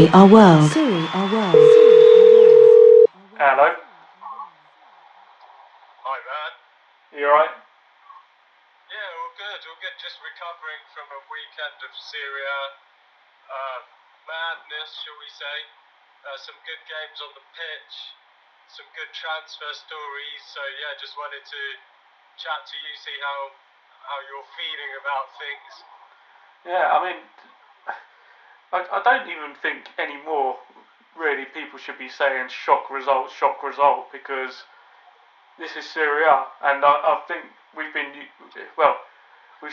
Serie, our world. Hello. Hi, man. You alright? Yeah, all good, all good. Just recovering from a weekend of Serie madness, shall we say. Some good games on the pitch, some good transfer stories. So yeah, just wanted to chat to you, see how you're feeling about things. Yeah, I mean, I don't even think anymore, really, people should be saying shock result, because this is Serie A, and I think we've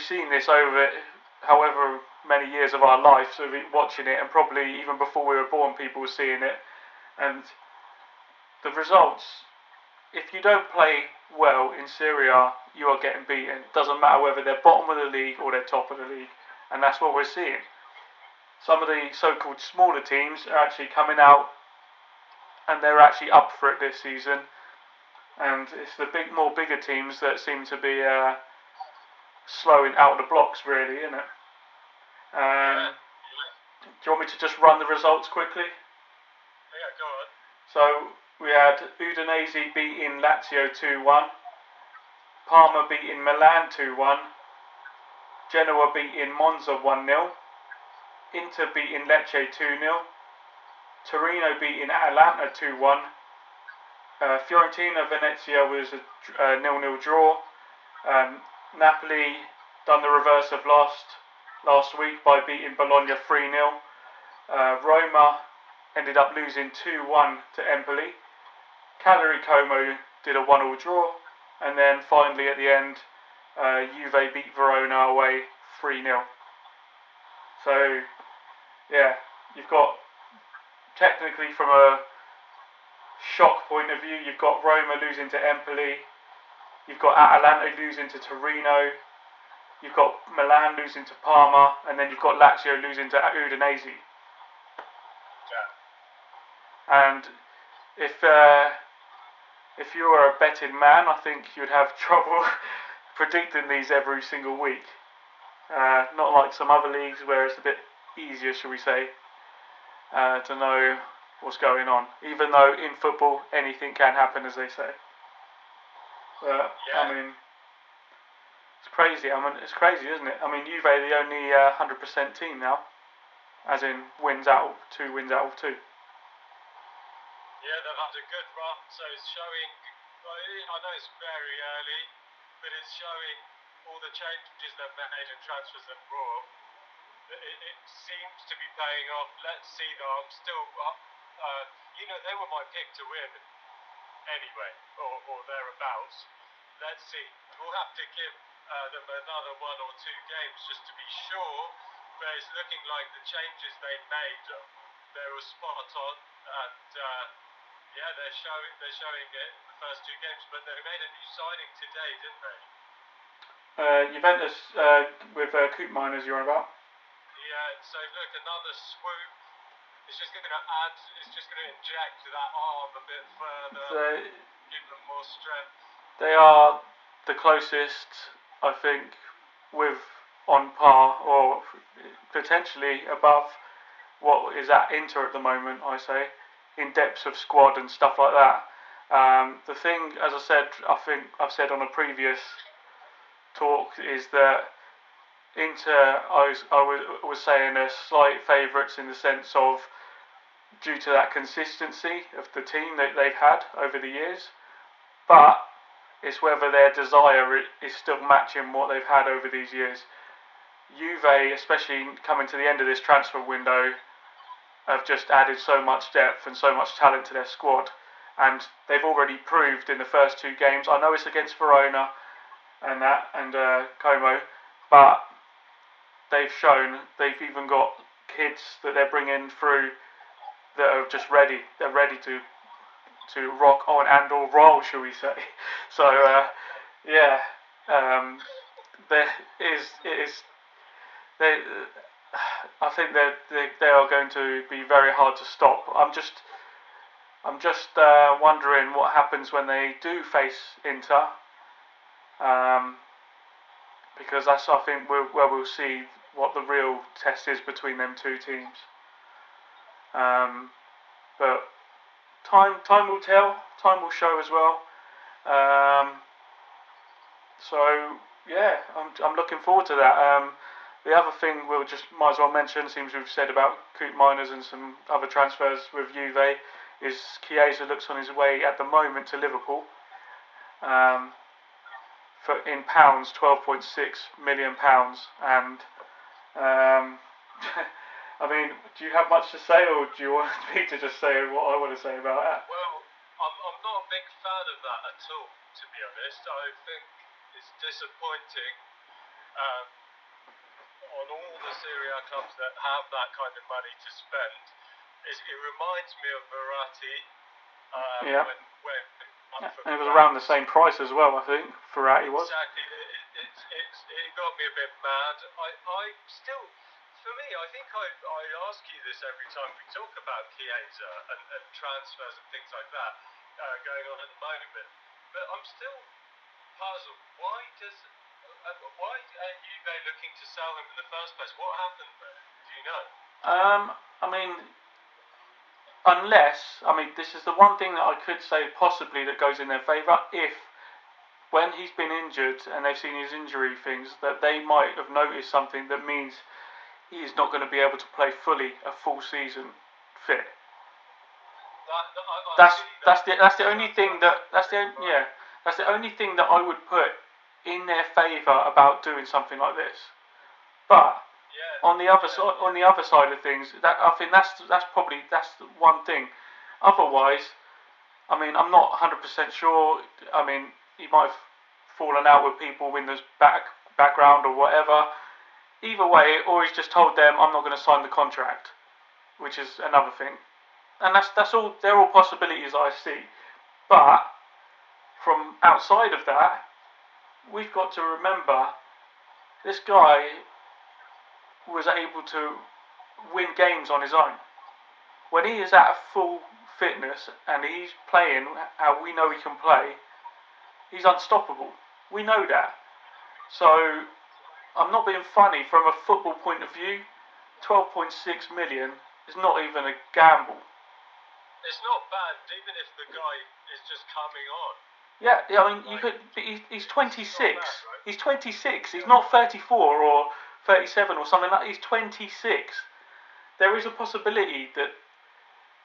seen this over however many years of our life, so we've been watching it, and probably even before we were born, people were seeing it, and the results, if you don't play well in Serie A, you are getting beaten. Doesn't matter whether they're bottom of the league or they're top of the league, and that's what we're seeing. Some of the so-called smaller teams are actually coming out, and they're actually up for it this season. And it's the more bigger teams that seem to be slowing out of the blocks, really, isn't it? Do you want me to just run the results quickly? Yeah, go on. So we had Udinese beating Lazio 2-1, Parma beating Milan 2-1, Genoa beating Monza 1-0, Inter beating Lecce 2-0, Torino beating Atalanta 2-1, Fiorentina Venezia was a 0-0 draw. Napoli done the reverse of last week by beating Bologna 3-0. Roma ended up losing 2-1 to Empoli. Cagliari Como did a 1-1 draw, and then finally at the end, Juve beat Verona away 3-0. So yeah, you've got, technically from a shock point of view, you've got Roma losing to Empoli, you've got Atalanta losing to Torino, you've got Milan losing to Parma, and then you've got Lazio losing to Udinese. Yeah. And if you were a betting man, I think you'd have trouble predicting these every single week. Not like some other leagues where it's a bit easier, shall we say, to know what's going on. Even though in football anything can happen, as they say. But yeah. I mean, it's crazy. It's crazy, isn't it? I mean, Juve are the only 100% team now, as in 2 wins out of 2. Yeah, they've had a good run, so it's showing. I know it's very early, but it's showing all the changes they've made and transfers they've brought. It seems to be paying off. Let's see, though. I'm still, they were my pick to win anyway, or thereabouts. Let's see. We'll have to give them another 1 or 2 games just to be sure. But it's looking like the changes they made, they were spot on, and they're showing it in the first 2 games. But they made a new signing today, didn't they? Juventus with Coop Miners you're on about. Yeah, so look, another swoop. It's just going to add, it's just going to inject that arm a bit further, give them more strength. They are the closest, I think, on par, or potentially above what is at Inter at the moment, I say, in depths of squad and stuff like that. The thing, as I said, I think I've said on a previous talk, is that Inter, I was saying, are slight favourites in the sense of, due to that consistency of the team that they've had over the years, but it's whether their desire is still matching what they've had over these years. Juve, especially coming to the end of this transfer window, have just added so much depth and so much talent to their squad, and they've already proved in the first 2 games. I know it's against Verona and Como, but they've shown they've even got kids that they're bringing through that are just ready. They're ready to rock on and or roll, shall we say? So I think they are going to be very hard to stop. I'm just wondering what happens when they do face Inter, because that's, I think, where we'll see what the real test is between them 2 teams. But time will tell. Time will show as well. So yeah, I'm looking forward to that. The other thing we'll just might as well mention, seems we've said about Coop Miners and some other transfers with Juve, is Chiesa looks on his way at the moment to Liverpool. For in pounds, £12.6 million, and I mean, do you have much to say, or do you want me to just say what I want to say about that? Well, I'm not a big fan of that at all, to be honest. I think it's disappointing on all the Serie A clubs that have that kind of money to spend. It reminds me of Verratti when and it was around the same price as well, I think. Verratti was. Exactly. It got me a bit mad. I still, for me, I think I ask you this every time we talk about Chiesa and transfers and things like that going on at the moment. But I'm still puzzled. Why are Juve looking to sell him in the first place? What happened there? Do you know? I mean, unless, this is the one thing that I could say possibly that goes in their favour, if when he's been injured and they've seen his injury things, that they might have noticed something that means he is not going to be able to play fully a full season fit. That's the only thing that I would put in their favour about doing something like this. But on the other side of things, that I think that's the one thing. Otherwise, I'm not 100% sure. He might have fallen out with people in the background or whatever. Either way, or he's just told them, I'm not going to sign the contract, which is another thing. And that's all. They're all possibilities I see. But from outside of that, we've got to remember this guy was able to win games on his own. When he is at full fitness and he's playing how we know he can play, he's unstoppable. We know that. So I'm not being funny. From a football point of view, 12.6 million is not even a gamble. It's not bad, even if the guy is just coming on. Yeah, you could. He's 26. Right? He's 26. He's not 34 or 37 or something like that. He's 26. There is a possibility that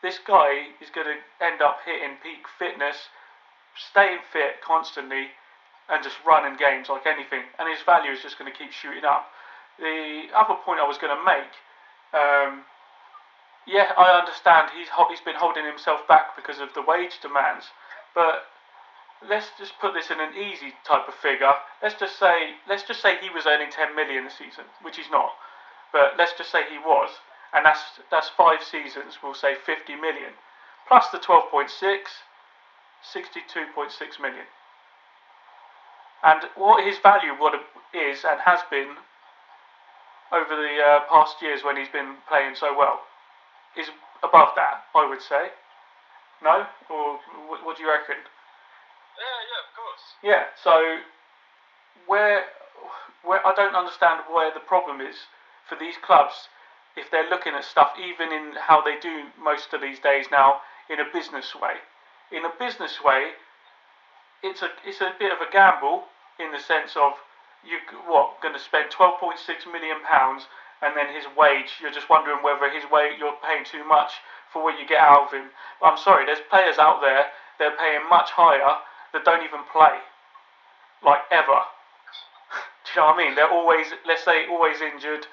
this guy is going to end up hitting peak fitness, staying fit constantly, and just running games like anything. And his value is just going to keep shooting up. The other point I was going to make, I understand he's been holding himself back because of the wage demands, but let's just put this in an easy type of figure. Let's just say he was earning 10 million a season, which he's not. But let's just say he was, and that's 5 seasons. We'll say 50 million plus the 12.6, 62.6 million. And what his value is and has been over the past years when he's been playing so well is above that, I would say. No, or what do you reckon? Yeah, of course. Yeah, so where I don't understand where the problem is for these clubs if they're looking at stuff, even in how they do most of these days now, in a business way. In a business way, it's a bit of a gamble in the sense of going to spend £12.6 million and then his wage, you're just wondering whether his wage, you're paying too much for what you get out of him. But I'm sorry, there's players out there they're paying much higher that don't even play, like ever. Do you know what I mean? They're always, let's say, always injured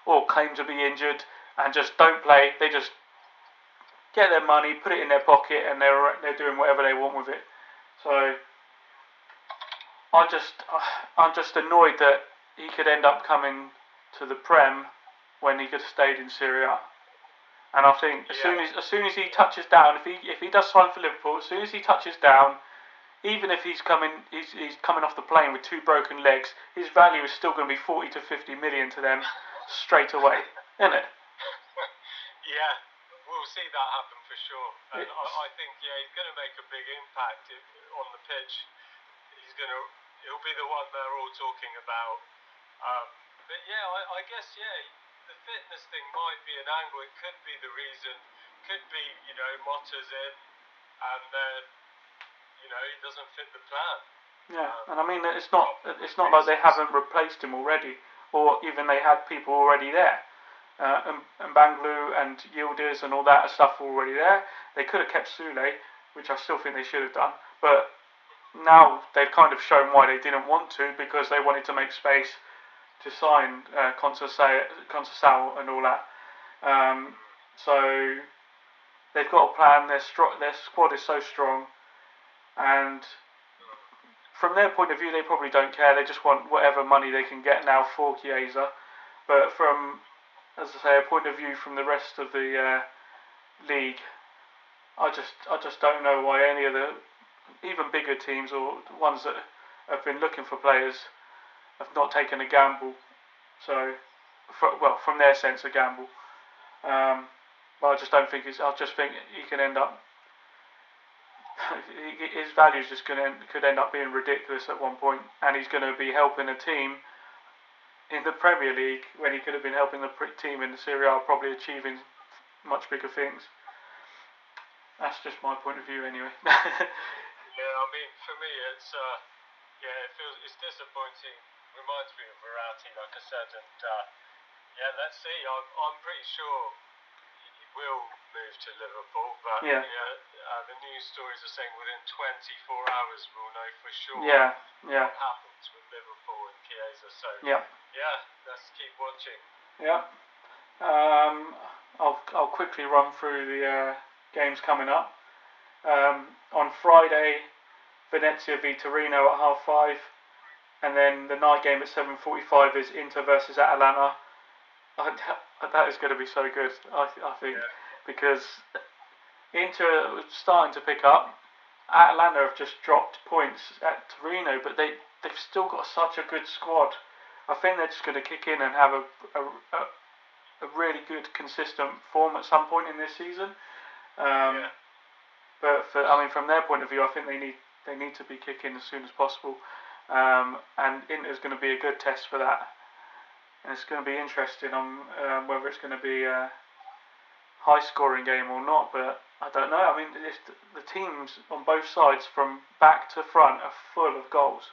or claim to be injured and just don't play. They just get their money, put it in their pocket, and they're doing whatever they want with it. So I'm just annoyed that he could end up coming to the Prem when he could have stayed in Serie A. And I think as soon as he touches down, if he does sign for Liverpool, as soon as he touches down, even if he's coming off the plane with 2 broken legs, his value is still going to be 40 to 50 million to them straight away, isn't it? Yeah, we'll see that happen for sure. And I think he's going to make a big impact on the pitch. He'll be the one they're all talking about. But I guess the fitness thing might be an angle. It could be the reason could be, you know, Motta's in, and you know, he doesn't fit the plan. Yeah, and I mean it's not like they haven't replaced him already, or even they had people already there. And Banglu and Yildiz and all that stuff were already there. They could have kept Sule, which I still think they should have done, but now they've kind of shown why they didn't want to, because they wanted to make space to sign Conceição and all that. So they've got a plan. Their squad is so strong, and from their point of view, they probably don't care. They just want whatever money they can get now for Chiesa. But from, as I say, a point of view from the rest of the league, I just don't know why any of the even bigger teams or ones that have been looking for players have not taken a gamble. So, from their sense, a gamble. But I just don't think I just think he can end up. His value is just could end up being ridiculous at one point, and he's going to be helping a team in the Premier League when he could have been helping the team in the Serie A, probably achieving much bigger things. That's just my point of view, anyway. Yeah, I mean, for me, it's it's disappointing. Reminds me of Verratti, like I said, and let's see. I'm pretty sure he will move to Liverpool, but the news stories are saying within 24 hours we'll know for sure what happens with Liverpool and Chiesa. So let's keep watching. Yeah. I'll quickly run through the games coming up. On Friday, Venezia v Torino at 5:30, and then the night game at 7:45 is Inter versus Atalanta. That is going to be so good, I think, because Inter are starting to pick up. Atalanta have just dropped points at Torino, but they've still got such a good squad. I think they're just going to kick in and have a really good, consistent form at some point in this season. But from their point of view, I think they need to be kicking as soon as possible. And Inter's going to be a good test for that. And it's going to be interesting on whether it's going to be a high-scoring game or not. But I don't know. I mean, the teams on both sides, from back to front, are full of goals.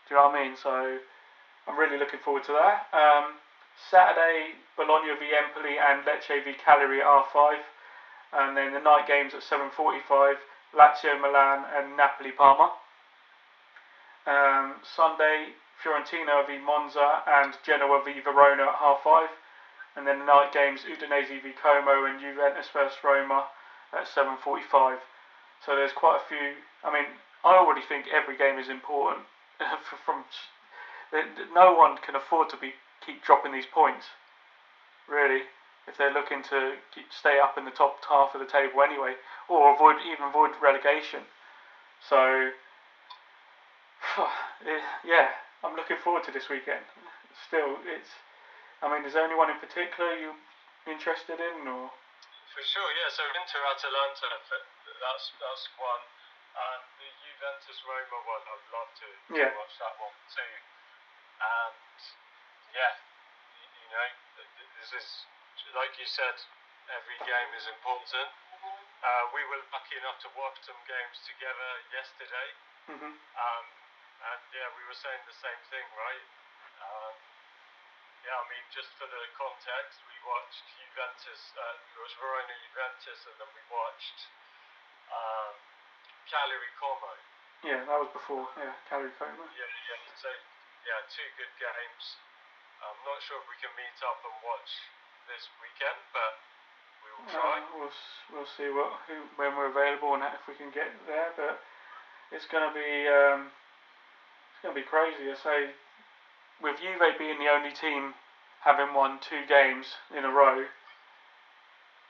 Do you know what I mean? So I'm really looking forward to that. Saturday, Bologna v Empoli and Lecce v Cagliari at 5:00. And then the night games at 7:45, Lazio, Milan and Napoli, Parma. Sunday, Fiorentina v Monza and Genoa v Verona at 5:30. And then the night games, Udinese v Como and Juventus vs Roma at 7:45. So there's quite a few. I mean, I already think every game is important. No one can afford to keep dropping these points, really, if they're looking to stay up in the top half of the table anyway, or avoid relegation. So, I'm looking forward to this weekend. Still, is there anyone in particular you're interested in, or? For sure, yeah. So Inter Atalanta, that's one. And the Juventus Roma one, I'd love to watch that one too. And this is, like you said, every game is important. We were lucky enough to watch some games together yesterday. Mm-hmm. And we were saying the same thing, right? Just for the context, we watched Juventus, it was Verona Juventus, and then we watched Cagliari Como. Yeah, that was before, Cagliari Como. So, two good games. I'm not sure if we can meet up and watch this weekend, but we will try. We'll see when we're available and if we can get there, but it's going to be crazy. I say, with Juve being the only team having won 2 games in a row,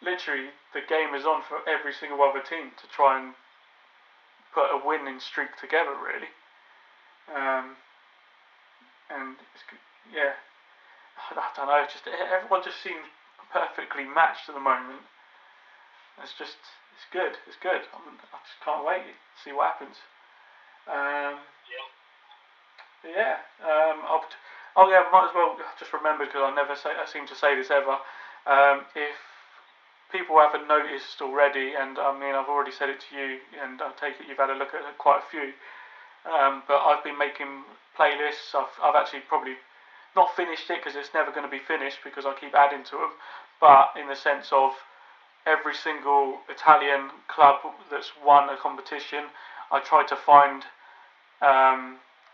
literally the game is on for every single other team to try and put a winning streak together, really. I don't know. Everyone just seems perfectly matched at the moment. It's good. It's good. I just can't wait to see what happens. Might as well just remember, because I seem to say this ever. If people haven't noticed already, and I mean I've already said it to you, and I take it you've had a look at quite a few. But I've been making playlists. I've actually probably not finished it because it's never going to be finished because I keep adding to them. But in the sense of every single Italian club that's won a competition, I try to find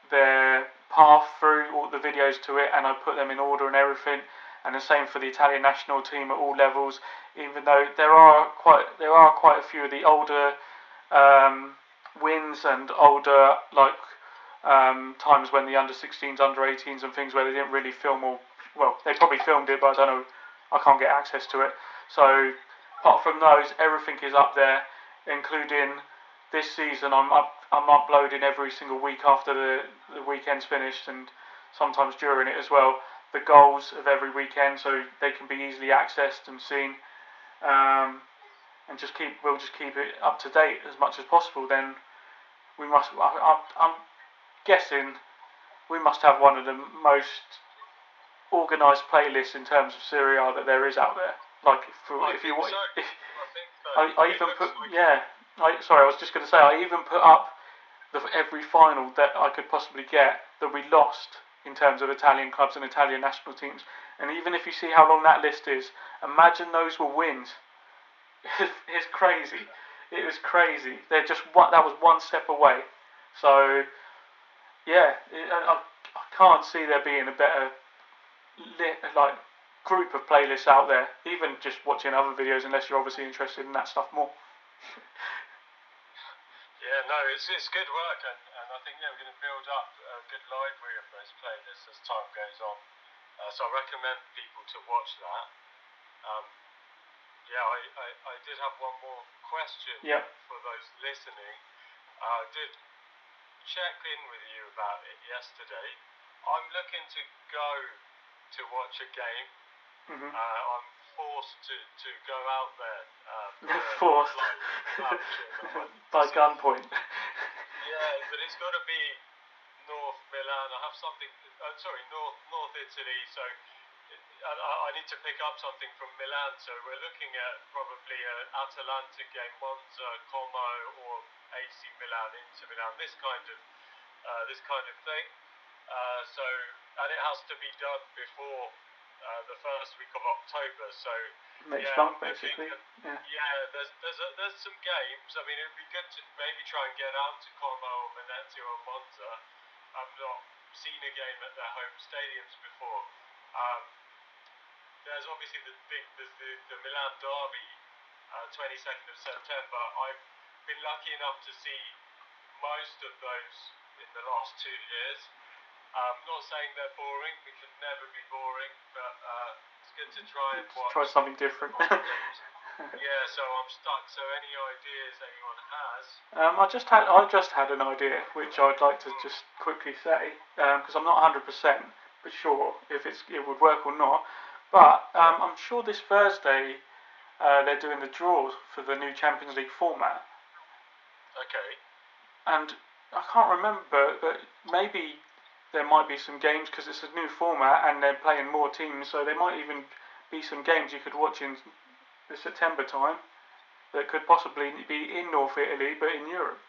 their path through all the videos to it, and I put them in order and everything. And the same for the Italian national team at all levels. Even though there are quite a few of the older wins and older times when the under-16s, under-18s and things where they didn't really film, or well, they probably filmed it, but I don't know, I can't get access to it. So apart from those, everything is up there, including this season. I'm uploading every single week after the weekend's finished, and sometimes during it as well, the goals of every weekend, so they can be easily accessed and seen. And we'll just keep it up to date as much as possible. Then we must. I'm guessing we must have one of the most organised playlists in terms of Serie A that there is out there. Like I even put sorry, I was just going to say I even put up every final that I could possibly get that we lost in terms of Italian clubs and Italian national teams. And even if you see how long that list is, imagine those were wins. It's crazy. It was crazy. That was one step away. So yeah, I can't see there being a better group of playlists out there. Even just watching other videos, unless you're obviously interested in that stuff more. Yeah, no, it's good work, and I think we're going to build up a good library of those playlists as time goes on. So I recommend people to watch that. I did have one more question for those listening. I did check in with you about it yesterday. I'm looking to go to watch a game. Mm-hmm. I'm forced to go out there. Forced by gunpoint. Yeah, but it's got to be North Milan. I have something. North Italy. So I need to pick up something from Milan. So we're looking at probably an Atalanta game, Monza, Como, or AC Milan, Inter Milan. This kind of thing. And it has to be done before the first week of October. So next month, basically. There's some games. I mean, it'd be good to maybe try and get out to Como, Venezia, or Monza. I've not seen a game at their home stadiums before. There's obviously the Milan derby, 22nd of September. I've been lucky enough to see most of those in the last 2 years. Not saying they're boring, we can never be boring, but it's good to try and watch. Try something different. Yeah, so I'm stuck. So any ideas anyone has? I just had an idea, which I'd like to just quickly say, because I'm not 100% but sure if it would work or not. But I'm sure this Thursday they're doing the draws for the new Champions League format. Okay. And I can't remember, but maybe there might be some games because it's a new format and they're playing more teams, so there might even be some games you could watch in the September time that could possibly be in North Italy but in Europe.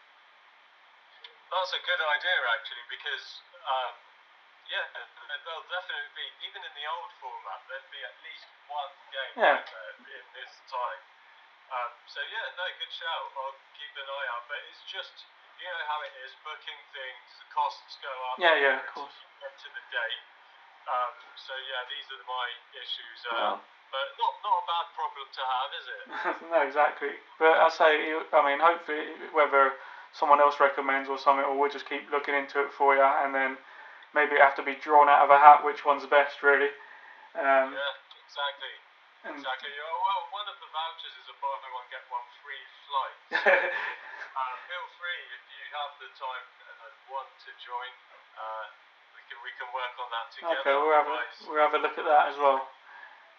That's a good idea actually, because there'll definitely be, even in the old format, there'd be at least one game in this time. Good shout. I'll keep an eye out, but it's just, you know how it is, booking things, the costs go up. Yeah, of course. Get to the date. These are my issues. But not a bad problem to have, is it? No, exactly. But hopefully, whether someone else recommends or something, or we'll just keep looking into it for you, and then maybe it have to be drawn out of a hat which one's best, really. Exactly. Exactly. Well, one of the vouchers is a buy one get one free flight. Feel free if you have the time and want to join. We can work on that together. Okay, we'll have a look at that as well.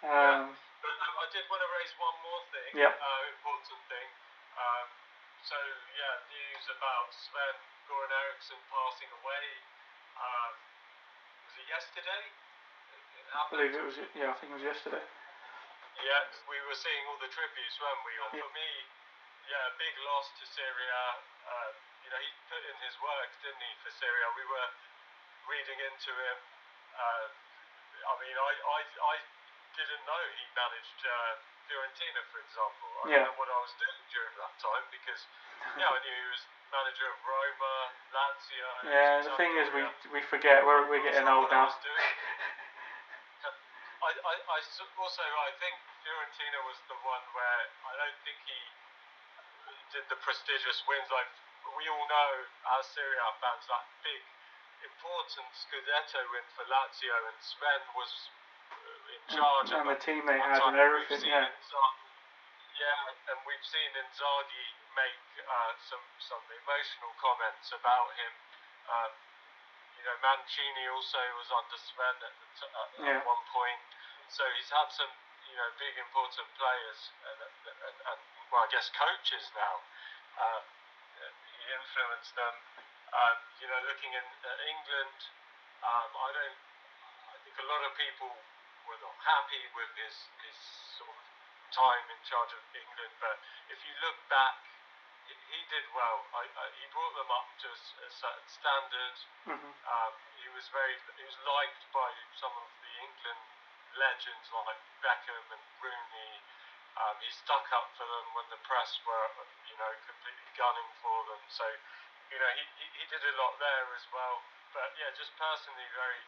But I did want to raise one more thing. Important thing. News about SVEN-GORAN ERIKSSON passing away. Was it yesterday? I believe it was. Yeah, I think it was yesterday. Yeah, we were seeing all the tributes, weren't we? Or for me, yeah, a big loss to Serie. You know, he put in his work, didn't he, for Serie? We were reading into him. I mean, I didn't know he managed Fiorentina, for example. I don't know what I was doing during that time because, yeah, I knew he was manager of Roma, Lazio. Yeah, the thing is, we forget we're getting old now. I think Fiorentina was the one where I don't think he did the prestigious wins. Like we all know, as Serie A fans, that big, important Scudetto win for Lazio, and Sven was in charge. And the team they had and everything, yeah. And we've seen Inzaghi make some emotional comments about him. You know, Mancini also was under Sven at one point. So he's had some, you know, big important players and well, I guess coaches now. He influenced them. You know, looking in England, I think a lot of people were not happy with his sort of time in charge of England. But if you look back, he did well. He brought them up to a certain standard. He was liked by some of the England legends like Beckham and Rooney. He stuck up for them when the press were, you know, completely gunning for them. So, you know, he did a lot there as well. But yeah, just personally, very,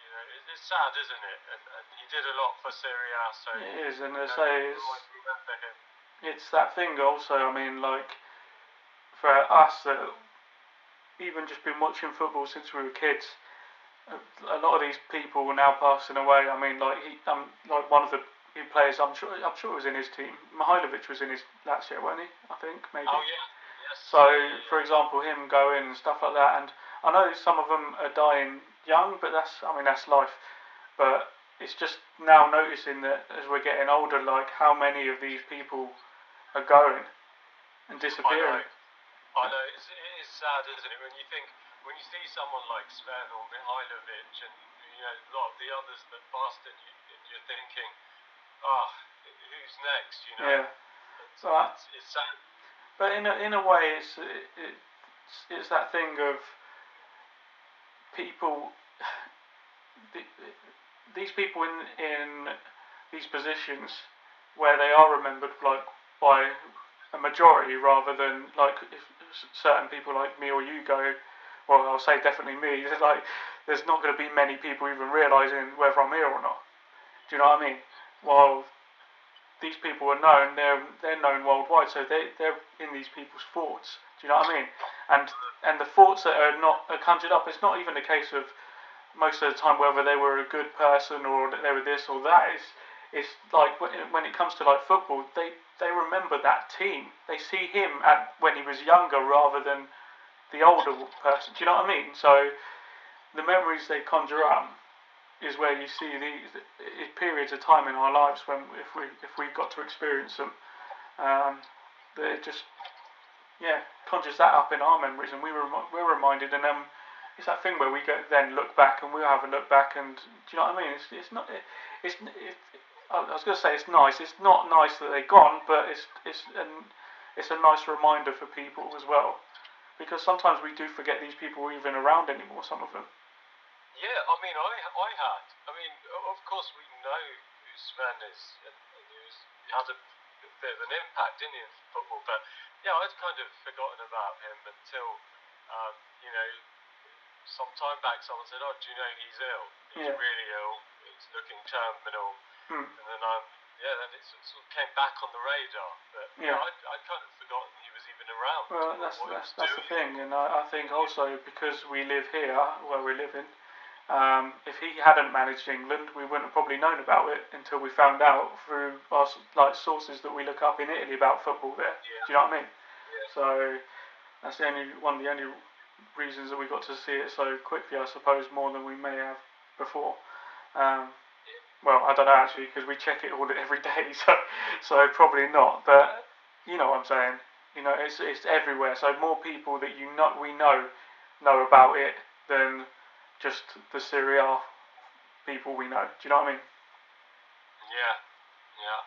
you know, it's sad, isn't it? And he did a lot for Serie A. So it is, and I say it's that thing also. I mean, like for us that even just been watching football since we were kids. A lot of these people are now passing away. I mean, like like one of the players. I'm sure it was in his team. Mihailovic was in his Lazio, wasn't he? I think maybe. Oh yeah. Yes. So, for example, him going and stuff like that. And I know some of them are dying young, but that's life. But it's just now noticing that as we're getting older, like how many of these people are going and disappearing. I know. It is sad, isn't it? When you see someone like Sven or Mihailovic and, you know, a lot of the others that passed it, you're thinking, who's next, you know? Yeah. It's sad. But in a way, it's that thing of people, these people in these positions where they are remembered like by a majority rather than like if certain people like me or you go. Well, I'll say definitely me. Like, there's not going to be many people even realising whether I'm here or not. Do you know what I mean? While these people are known, they're known worldwide, so they're in these people's thoughts. Do you know what I mean? And the thoughts that are conjured up, it's not even a case of most of the time whether they were a good person or that they were this or that. It's like when it comes to like football, they remember that team. They see him when he was younger rather than the older person. Do you know what I mean? So the memories they conjure up is where you see these periods of time in our lives when if we got to experience them, that it just conjures that up in our memories, and we're reminded, and it's that thing where we then look back and we'll have a look back, and do you know what I mean? I was going to say it's nice. It's not nice that they're gone, but it's a nice reminder for people as well. Because sometimes we do forget these people are even around anymore, some of them. Yeah, I mean, I had. I mean, of course we know who Sven is, and he has a bit of an impact in football, but yeah, I'd kind of forgotten about him until, you know, some time back someone said, oh, do you know he's ill? He's really ill, he's looking terminal, and then then it sort of came back on the radar, but I'd kind of forgotten he was even around. Well, that's the thing, and I think also because we live here, where we're living, if he hadn't managed England, we wouldn't have probably known about it until we found out through our sources that we look up in Italy about football there. Yeah. Do you know what I mean? Yeah. So that's one of the only reasons that we got to see it so quickly, I suppose, more than we may have before. Well, I don't know actually, because we check it all every day, so probably not. But you know what I'm saying. You know, it's everywhere. So more people that we know about it than just the Serie A people we know. Do you know what I mean? Yeah. Yeah,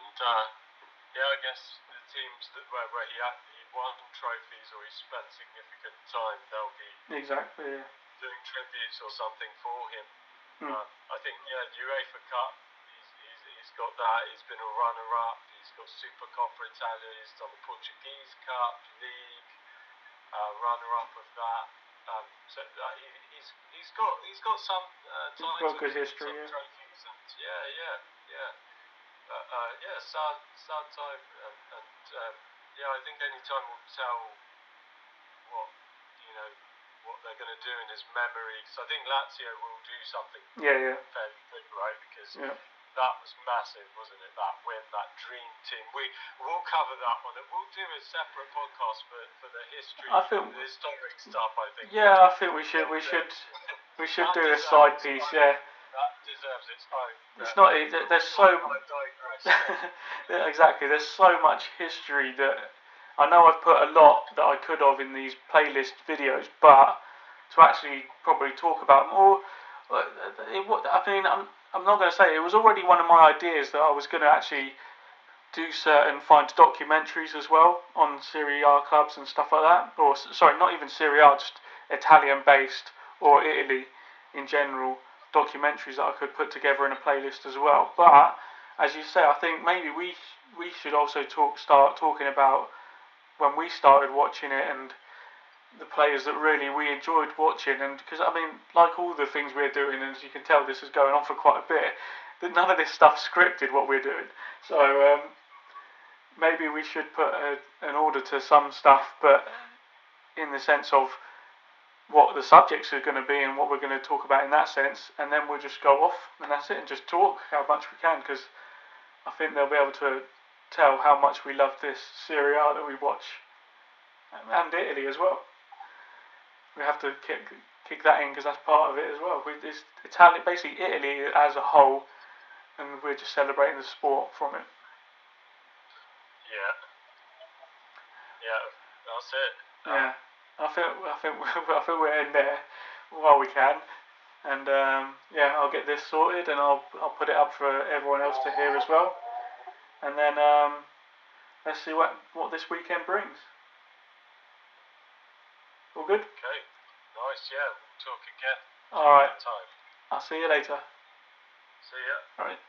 and yeah, I guess the teams where he won trophies or he spent significant time, they'll be exactly. doing tributes or something for him. Mm. I think UEFA Cup, he's got that. He's been a runner-up. He's got Supercopa Italia. He's done the Portuguese Cup, League, runner-up of that. So he's got some titles, good history, some yeah. trophies, and yeah. Sad time, and yeah, I think any time will tell what what they're going to do in his memory. Because I think Lazio will do something Yeah. fairly big, right? Because Yeah. that was massive, wasn't it? That win, that dream team. We'll cover that one. We'll do a separate podcast for the history, the historic stuff. I think. Yeah, I think we should do a side piece. Yeah. That deserves its own. It's not. There's so. Exactly. There's so much history that I know I've put a lot that I could have in these playlist videos, but to actually probably talk about more, I mean, I'm not going to say it was already one of my ideas that I was going to actually do find documentaries as well on Serie A clubs and stuff like that, or sorry, not even Serie A, just Italian based or Italy in general documentaries that I could put together in a playlist as well. But as you say, I think maybe we should also start talking about when we started watching it and the players that really we enjoyed watching. And because I mean, like all the things we're doing, and as you can tell, this is going on for quite a bit. That none of this stuff's scripted what we're doing. So maybe we should put an order to some stuff, but in the sense of what the subjects are going to be and what we're going to talk about in that sense, and then we'll just go off and that's it, and just talk how much we can, because I think they'll be able to tell how much we love this Serie A that we watch, and Italy as well. We have to kick that in because that's part of it as well. It's Italy, basically Italy as a whole, and we're just celebrating the sport from it. Yeah, that's it. Yeah. I think we're in there while we can, and yeah, I'll get this sorted and I'll put it up for everyone else to hear as well, and then let's see what this weekend brings. All good? Okay, nice. Yeah, we'll talk again. All right. Time. I'll see you later. See ya. All right.